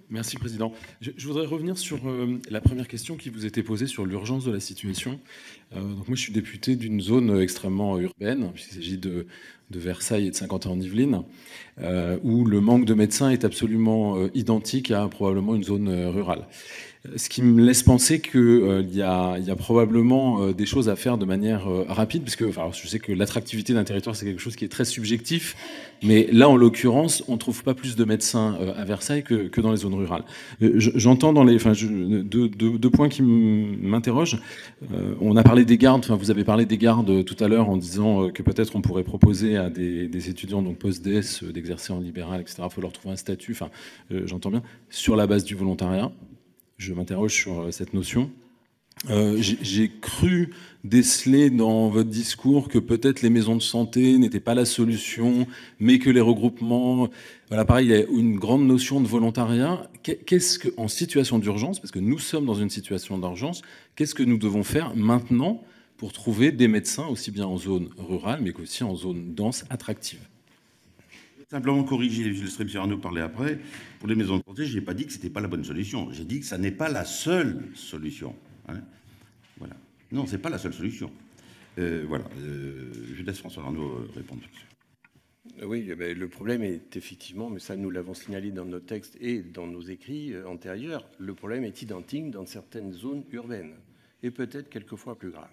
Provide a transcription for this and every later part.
Merci, Président. Je voudrais revenir sur la première question qui vous était posée sur l'urgence de la situation. Donc moi, je suis député d'une zone extrêmement urbaine, puisqu'il s'agit de Versailles et de Saint-Quentin-en-Yvelines, où le manque de médecins est absolument identique à probablement une zone rurale. Ce qui me laisse penser qu'il y a probablement des choses à faire de manière rapide, parce que je sais que l'attractivité d'un territoire, c'est quelque chose qui est très subjectif, mais là, en l'occurrence, on ne trouve pas plus de médecins à Versailles que dans les zones rurales. J'entends dans les, deux points qui m'interrogent. On a parlé des gardes, vous avez parlé des gardes tout à l'heure en disant que peut-être on pourrait proposer à des étudiants donc post-DS d'exercer en libéral, etc. Il faut leur trouver un statut, j'entends bien, sur la base du volontariat. Je m'interroge sur cette notion. J'ai cru déceler dans votre discours que peut-être les maisons de santé n'étaient pas la solution, mais que les regroupements... Voilà, pareil, il y a une grande notion de volontariat. Qu'est-ce que, en situation d'urgence, parce que nous sommes dans une situation d'urgence, qu'est-ce que nous devons faire maintenant pour trouver des médecins, aussi bien en zone rurale, mais qu'aussi en zone dense, attractive? Simplement corriger, je laisserai M. Arnaud parler après. Pour les maisons de santé, je n'ai pas dit que ce n'était pas la bonne solution. J'ai dit que ça n'est pas la seule solution. Hein, voilà. Non, ce n'est pas la seule solution. Voilà. Je laisse François Arnaud répondre. Oui, le problème est effectivement, mais ça nous l'avons signalé dans nos textes et dans nos écrits antérieurs, le problème est identique dans certaines zones urbaines et peut-être quelquefois plus grave.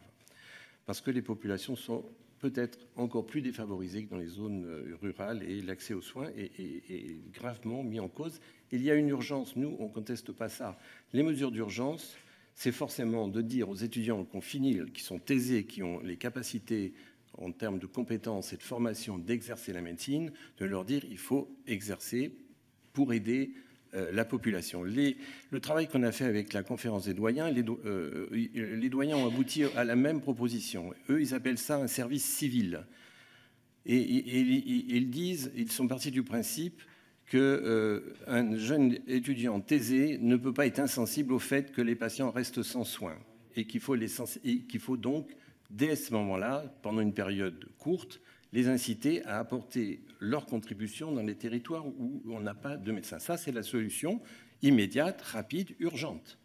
Parce que les populations sont peut-être encore plus défavorisées que dans les zones rurales et l'accès aux soins est gravement mis en cause. Il y a une urgence, nous, on ne conteste pas ça. Les mesures d'urgence, c'est forcément de dire aux étudiants qu'on finit, qui sont aisés, qui ont les capacités en termes de compétences et de formation d'exercer la médecine, de leur dire il faut exercer pour aider la population. Le travail qu'on a fait avec la conférence des doyens, les doyens ont abouti à la même proposition. Eux, ils appellent ça un service civil. Et ils sont partis du principe qu'un jeune étudiant aisé ne peut pas être insensible au fait que les patients restent sans soins et qu'il faut donc, dès ce moment-là, pendant une période courte, les inciter à apporter leur contribution dans les territoires où on n'a pas de médecin. Ça, c'est la solution immédiate, rapide, urgente.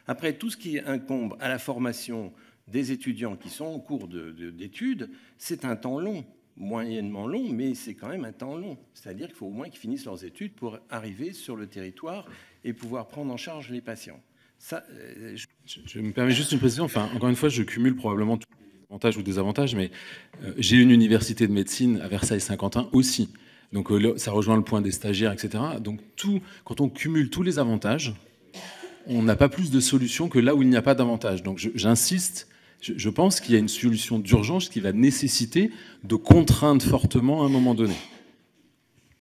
Après, tout ce qui incombe à la formation des étudiants qui sont en cours d'études, c'est un temps long, moyennement long, mais c'est quand même un temps long. C'est-à-dire qu'il faut au moins qu'ils finissent leurs études pour arriver sur le territoire et pouvoir prendre en charge les patients. Ça, je me permets juste une précision. Encore une fois, je cumule probablement tout. Avantages ou désavantages, mais j'ai une université de médecine à Versailles-Saint-Quentin aussi. Donc ça rejoint le point des stagiaires, etc. Donc quand on cumule tous les avantages, on n'a pas plus de solutions que là où il n'y a pas d'avantages. Donc j'insiste, je pense qu'il y a une solution d'urgence qui va nécessiter de contraindre fortement à un moment donné.